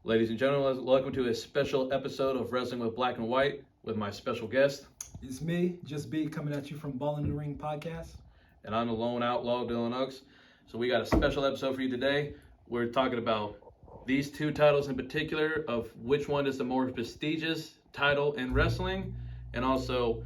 Ladies and gentlemen, welcome to a special episode of Wrestling with Black and White with my special guest. It's me, Just B, coming at you from Ball in the Ring podcast. And I'm the lone outlaw, Dylan Oaks. So we got a special episode for you today. We're talking about these two titles in particular, of which one is the more prestigious title in wrestling, and also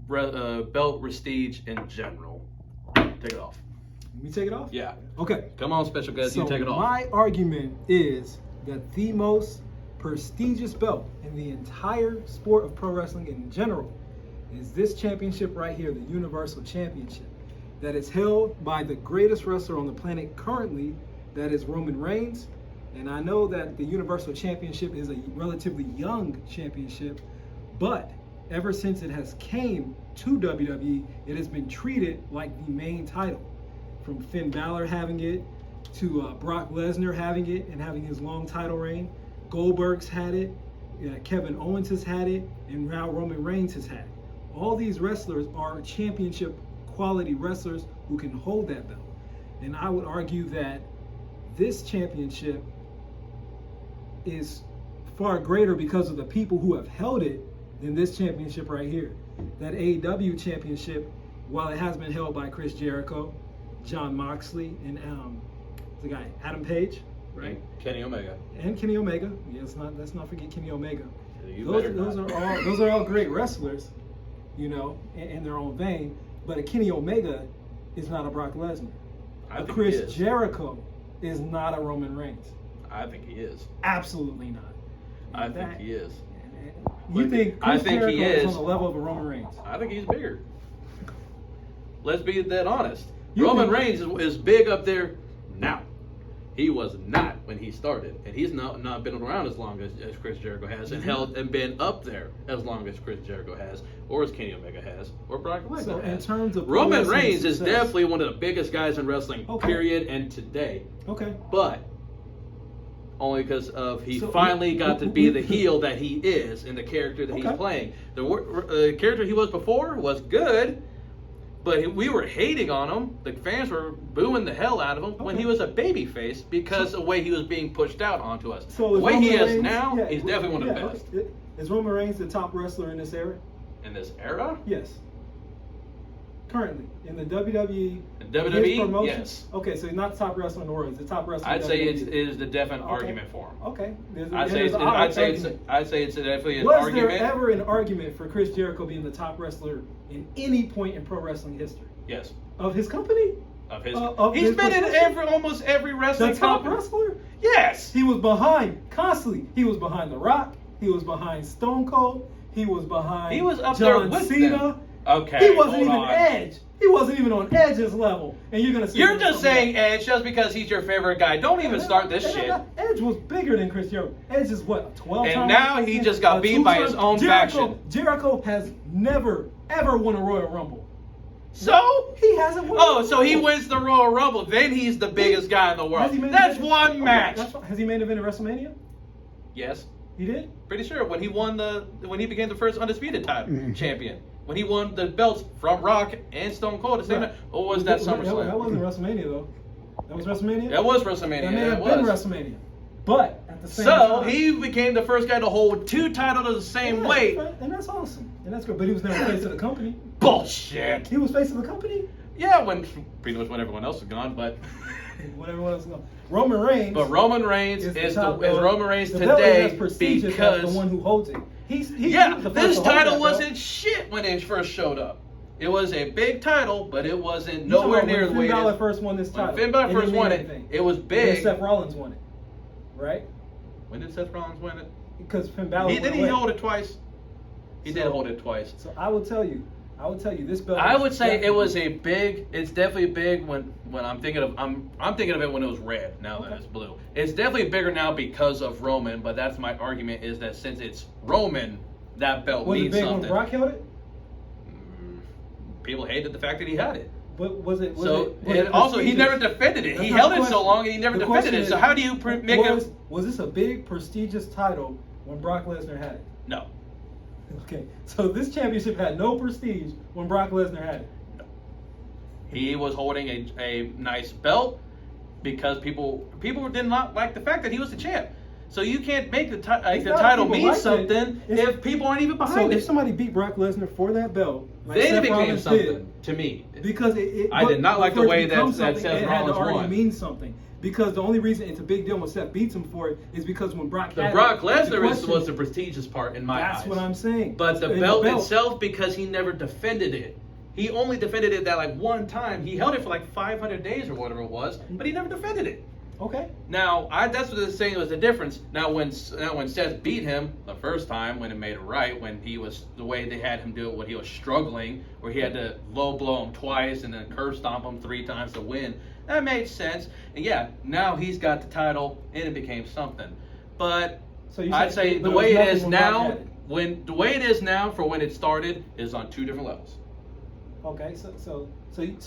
belt prestige in general. Take it off. Let me take it off? Yeah. Okay. Come on, special guest, you take it off. My argument is that the most prestigious belt in the entire sport of pro wrestling in general is this championship right here, the Universal Championship, that is held by the greatest wrestler on the planet currently, that is Roman Reigns. And I know that the Universal Championship is a relatively young championship, but ever since it has came to WWE, it has been treated like the main title. From Finn Balor having it, to Brock Lesnar having it and having his long title reign. Goldberg's had it, Kevin Owens has had it, and now Roman Reigns has had it. All these wrestlers are championship quality wrestlers who can hold that belt. And I would argue that this championship is far greater because of the people who have held it than this championship right here. That AEW championship, while it has been held by Chris Jericho, John Moxley, and the guy Adam Page, right? Kenny Omega. And Kenny Omega. Yeah, let's not forget Kenny Omega. Those are all great wrestlers, you know, in their own vein. But a Kenny Omega is not a Brock Lesnar. A Chris Jericho is not a Roman Reigns. I think he is. Absolutely not. I think he is. You think Chris Jericho is on the level of a Roman Reigns? I think he's bigger. Let's be that honest. Roman Reigns is big up there now. He was not when he started, and he's not been around as long as Chris Jericho has, and held and been up there as long as Chris Jericho has, or as Kenny Omega has, or Brock Lesnar so has. In terms of Roman Reigns is definitely one of the biggest guys in wrestling, period, and today. Okay. But only because of he finally got to be the heel that he is in the character that he's playing. The character he was before was good. But we were hating on him. The fans were booing the hell out of him when he was a babyface because of the way he was being pushed out onto us. So the way Roman he is Reigns, now, he's definitely one of the best. Is Roman Reigns the top wrestler in this era? In this era? Yes. Currently, in the WWE. In WWE, promotion? Yes. Okay, so he's not the top wrestler in the world. He's the top wrestler. I'd say it is the definite argument for him. Okay. I'd say it's definitely an argument. Was there ever an argument for Chris Jericho being the top wrestler in any point in pro wrestling history? Yes. Of his company? Of his. He's been in almost every wrestling company. The top wrestler? Yes. He was behind constantly. He was behind The Rock. He was behind Stone Cold. He was behind. He was up John there with Cena. them. Okay. He wasn't even Edge. He wasn't even on Edge's level. And you're gonna say you're just saying Edge just because he's your favorite guy. Don't even start this shit. Edge was bigger than Chris Jericho. Edge is what, 12 times? And now he just got beat by his own faction. Jericho has never ever won a Royal Rumble. So he hasn't won. Oh, so he wins the Royal Rumble. Then he's the biggest guy in the world. That's one match. Has he main evented WrestleMania? Yes. He did? Pretty sure when he became the first undisputed title champion. When he won the belts from Rock and Stone Cold at the same time. Or was that SummerSlam? That wasn't WrestleMania though. That was WrestleMania? That was WrestleMania. That may have been WrestleMania. But at the same time. So he became the first guy to hold two titles of the same weight. And that's awesome. And that's good. But he was never face of the company. Bullshit. He was face of the company? Yeah, pretty much when everyone else was gone, but when everyone else was gone. Roman Reigns. But Roman Reigns is Roman Reigns today because the one who holds it. This title wasn't shit when it first showed up. It was a big title, but it wasn't nowhere near the way it is. Finn Balor first won this title. When Finn Balor first won it, it was big. Seth Rollins won it, right? When did Seth Rollins win it? Because Finn Balor. Didn't he hold it twice? He did hold it twice. So I will tell you this belt. I would say it was a big. It's definitely big when I'm thinking of I'm thinking of it when it was red. Now that it's blue, it's definitely bigger now because of Roman. But that's my argument is that since it's Roman, that belt means something. Was it big when Brock held it? People hated the fact that he had it. But was it? Also, he never defended it. He held it so long and he never defended it. So how do you make it? Was this a big prestigious title when Brock Lesnar had it? No. Okay, so this championship had no prestige when Brock Lesnar had it. No. He was holding a nice belt because people did not like the fact that he was the champ. So you can't make the It's the not title people mean like that. something It's- if people aren't even So behind if it. somebody beat Brock Lesnar for that belt, like Then it Seth became Rollins something did, to me. because I did not like the for it to way become that something, Seth it had to Rollins already won. mean something. Because the only reason it's a big deal when Seth beats him for it is because when Brock The had Brock it, Lesnar the question- was the prestigious part in my eyes. That's what I'm saying. But the And belt itself, because he never defended it. He only defended it that like one time. He held it for like 500 days or whatever it was, but he never defended it. Okay. Now, that's what they're saying was the difference. Now, when Seth beat him the first time, when it made it right, when he was the way they had him do it, when he was struggling, where he had to low blow him twice and then curb stomp him 3 times to win, that made sense. And yeah, now he's got the title and it became something. But So you I'd said say there the was way it nothing is when Brock now, had it. the way it is now for when it started is on 2 different levels. Okay. So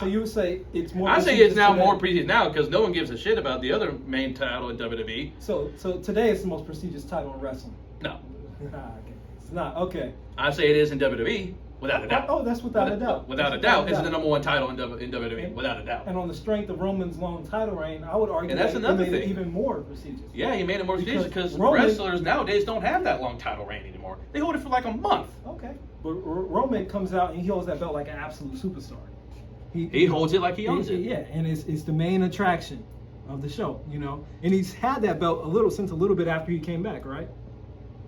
you would say it's more. I say it's now today. more prestigious now because no one gives a shit about the other main title in WWE. So today it's the most prestigious title in wrestling. No, Okay. It's not. Okay. I say it is in WWE without a doubt. Oh, that's without a doubt. Without a That's doubt, without a it's doubt. the number 1 title in WWE without a doubt. And on the strength of Roman's long title reign, I would argue And that's that another it made it thing. even more prestigious. Yeah, he made it more prestigious Because because Roman- wrestlers nowadays don't have that long title reign anymore. They hold it for like a month. Okay. But Roman comes out and he holds that belt like an absolute superstar. He holds it like he owns it. Yeah, and it's the main attraction of the show, you know. And he's had that belt a little bit after he came back, right?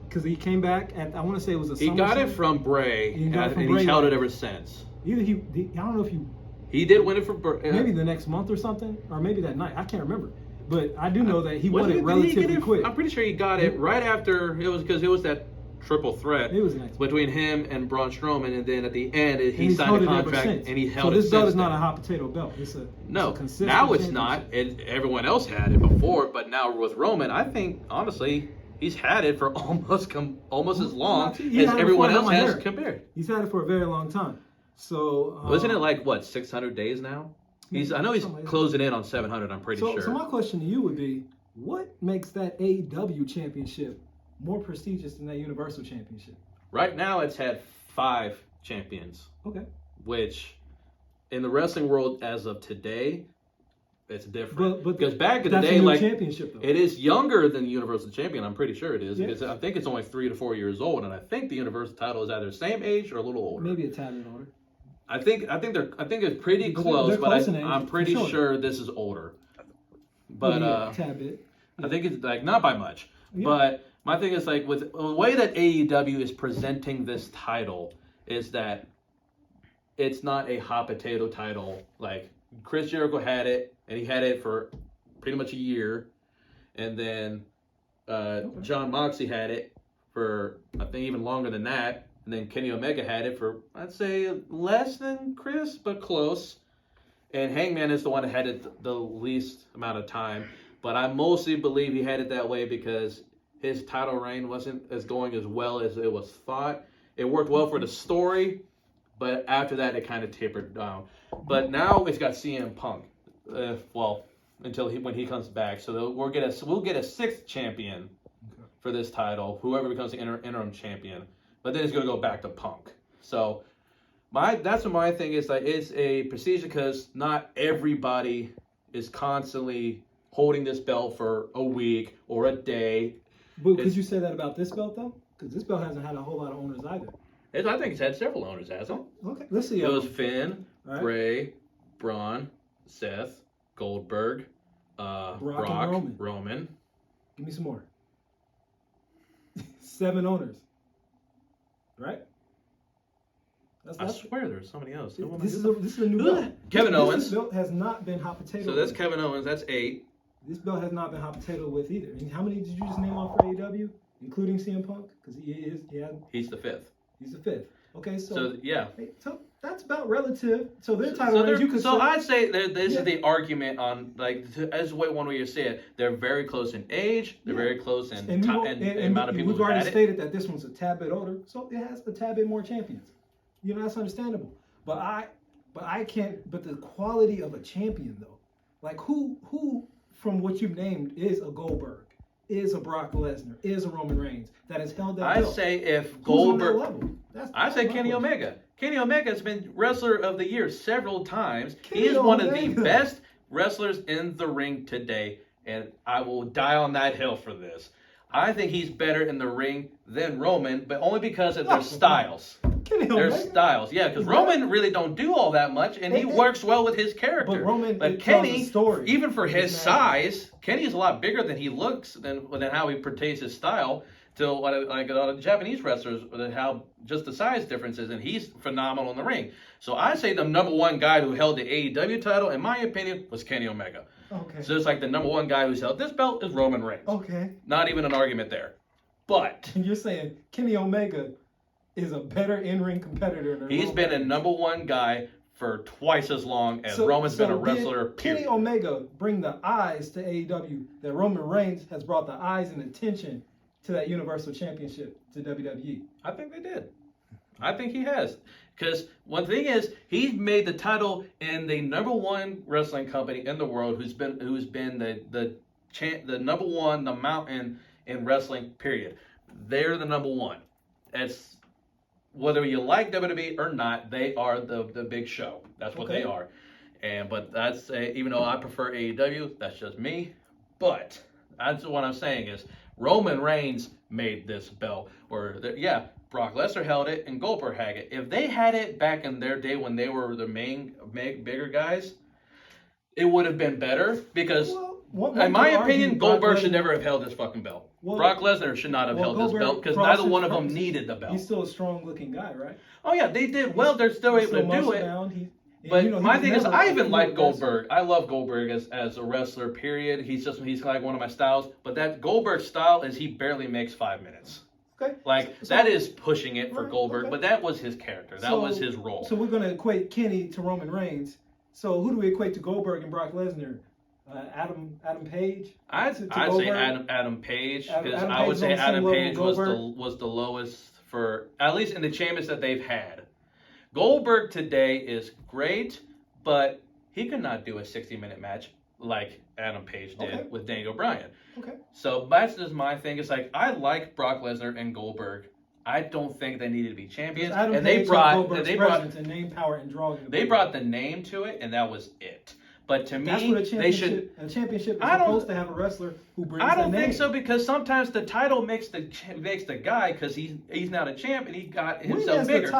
Because he came back at, I want to say it was a He SummerSlam. got it from Bray, He got it from and Bray, he's held right. it ever since. Either I don't know if He did win it from Bray. maybe the next month or something, or maybe that night. I can't remember. But I do know that he won Wasn't it did he get relatively it- quick. I'm pretty sure he got it right after it was because it was that triple threat It was nice. between him and Braun Strowman, and then at the end And he he's signed held a it ever contract since. and he So held it. this belt since is not then. a hot potato belt. It's a No, consistent now it's championship. not. Everyone else had it before, but now with Roman, I think honestly he's had it for almost as long He as had it everyone before else I had has my hair. compared. He's had it for a very long time. So Wasn't it like what 600 days now? I know he's something like that. closing in on 700. I'm pretty sure. So my question to you would be, what makes that AEW championship more prestigious than that Universal Championship? Right now, it's had 5 champions, Okay. which in the wrestling world as of today, it's different. But because back in the that's a day, new like championship though. it is younger than the Universal Champion. I'm pretty sure it is. Yeah. Because I think it's only 3 to 4 years old, and I think the Universal title is either the same age or a little older. Maybe a tad bit older. I think it's pretty They're close, close in but age, I'm for pretty sure. sure this is older. But Maybe a tad bit. I think it's like not by much. Yeah. But my thing is like with the way that AEW is presenting this title is that it's not a hot potato title. Like Chris Jericho had it, and he had it for pretty much a year, and then John Moxley had it for I think even longer than that. And then Kenny Omega had it for, I'd say, less than Chris, but close. And Hangman is the one that had it the least amount of time. But I mostly believe he had it that way because his title reign wasn't as going as well as it was thought. It worked well for the story, but after that, it kind of tapered down. But now it's got CM Punk. Until when he comes back. So we'll get a 6th champion for this title, whoever becomes the interim champion. But then it's going to go back to Punk. So that's what my thing is. Like, it's a prestigious because not everybody is constantly holding this belt for a week or a day. But could you say that about this belt though? Because this belt hasn't had a whole lot of owners either. I think it's had several owners, hasn't it? Okay, let's see. It was Finn, Right. Bray, Braun, Seth, Goldberg, Brock, and Roman. Give me some more. 7 owners. Right? I swear there's somebody else. This is a new belt. Kevin Owens. This belt has not been hot potato. So that's with. Kevin Owens. That's 8. This belt has not been hot potato with either. And how many did you just name off for AEW, including CM Punk? Because He's the 5th. he's the 5th. Okay, So yeah. so that's about relative. So their title reigns, you could say. I'd say that this is the argument on as one way you say it. They're very close in age. They're very close in And time and the amount of people we've who already had it. stated that this one's a tad bit older, so it has a tad bit more champions. You know, that's understandable. But I can't. But the quality of a champion, though, like who from what you've named is a Goldberg, is a Brock Lesnar, is a Roman Reigns that has held that I belt. say if Who's on that Goldberg, level? I say that's my Kenny question. Omega. Kenny Omega has been wrestler of the year several times. Kenny He is one of the Omega. best wrestlers in the ring today, and I will die on that hill for this. I think he's better in the ring than Roman, but only because of their styles. Their styles, yeah, because Roman really don't do all that much, and he works well with his character. But Kenny, even for his size, Kenny is a lot bigger than he looks than how he portrays his style. To like a lot of Japanese wrestlers, how just the size differences, and he's phenomenal in the ring. So I say the number one guy who held the AEW title, in my opinion, was Kenny Omega. Okay. So it's like the number one guy who's held this belt is Roman Reigns. Okay. Not even an argument there. But you're saying Kenny Omega is a better in-ring competitor than he's been a number one guy for twice as long as Roman's been a wrestler. Kenny Omega bring the eyes to AEW that Roman Reigns has brought the eyes and attention to that Universal Championship to WWE. I think they did. I think he has. Because one thing is, he's made the title in the number one wrestling company in the world, who's been the number one, the mountain in wrestling. Period. They're the number one. It's whether you like WWE or not, they are the big show. That's what they are. But that's even though I prefer AEW, that's just me. But that's what I'm saying is Roman Reigns made this belt. Brock Lesnar held it and Goldberg had it. If they had it back in their day when they were the bigger guys, it would have been better because, in my opinion, Goldberg should never have held this fucking belt. Brock Lesnar should not have held this belt because neither one of them needed the belt. He's still a strong-looking guy, right? Oh, yeah, they did well. They're still able to do it. But my thing is, I even like Goldberg. I love Goldberg as a wrestler, period. He's like one of my styles. But that Goldberg style is he barely makes 5 minutes. Okay. That is pushing it for Goldberg, but that was his character. That was his role. So we're going to equate Kenny to Roman Reigns. So who do we equate to Goldberg and Brock Lesnar? Adam Page? I'd say Adam Page, because I would say Adam Page was the lowest for, at least in the champions that they've had. Goldberg today is great, but he could not do a 60-minute match like Adam Page did with Daniel Bryan. Okay. So that's just my thing. It's like, I like Brock Lesnar and Goldberg. I don't think they needed to be champions. And they brought and name power and drawing. They brought the name to it, and that was it. But to me, they should. A championship is supposed to have a wrestler who brings the name. I don't think so, because sometimes the title makes the guy, because he's now the champ and he got himself bigger.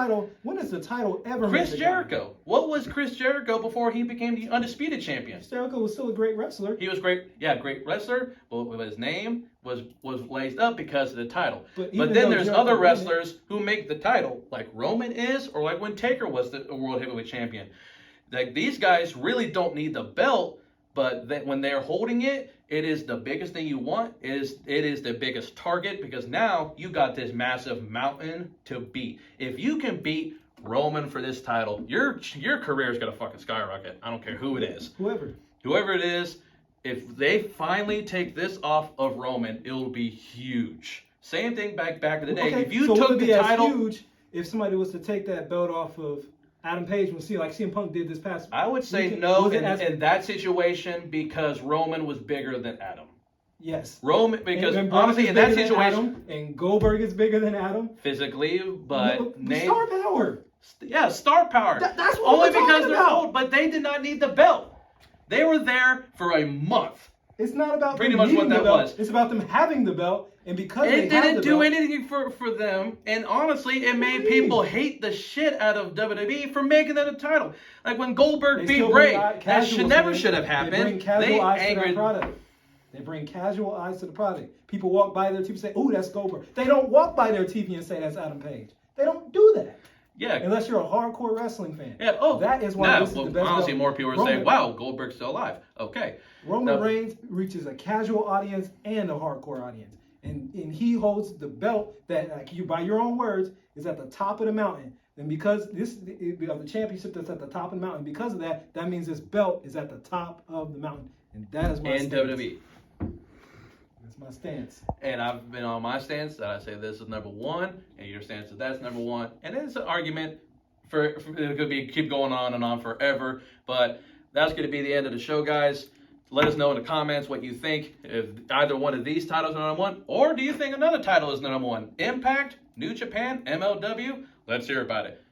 When has the title ever? Chris Jericho. What was Chris Jericho before he became the undisputed champion? Chris Jericho was still a great wrestler. He was great. Yeah, great wrestler. But his name was laced up because of the title. But then there's other wrestlers who make the title, like Roman is, or like when Taker was the World Heavyweight Champion. Like, these guys really don't need the belt, but when they're holding it, it is the biggest thing you want. It is the biggest target, because now you got this massive mountain to beat. If you can beat Roman for this title, your career is gonna fucking skyrocket. I don't care who it is. Whoever it is, if they finally take this off of Roman, it'll be huge. Same thing back in the day. If you took the title, huge if somebody was to take that belt off of Adam Page, we'll see, like CM Punk did this past. I would say no in that situation, because Roman was bigger than Adam. Yes. Roman, because honestly, in that situation, and Goldberg is bigger than Adam physically, but star power. Yeah, star power. That's what only we're because talking they're about. old, but they did not need the belt. They were there for a month. It's not about pretty much what that was. It's about them having the belt, and because it didn't do anything for them. And honestly, it made people hate the shit out of WWE for making that a title. Like when Goldberg beat Bray, that should have happened. They bring casual eyes to that product. They bring casual eyes to the product. People walk by their TV and say, "Oh, that's Goldberg." They don't walk by their TV and say that's Adam Page. They don't do that. Yeah. Unless you're a hardcore wrestling fan. Yeah. Oh, that is why this is the best. Honestly, more people are saying, "Wow, Goldberg's still alive." Okay. Roman Reigns reaches a casual audience and a hardcore audience, and he holds the belt that, like you, by your own words, is at the top of the mountain. And because the championship that's at the top of the mountain, because of that, that means this belt is at the top of the mountain, and that is my stance. WWE. That's my stance. And I've been on my stance that I say this is number one, and your stance is that's number one. And it's an argument for it could be keep going on and on forever. But that's going to be the end of the show, guys. Let us know in the comments what you think. If either one of these titles are number one, or do you think another title is number one? Impact, New Japan, MLW? Let's hear about it.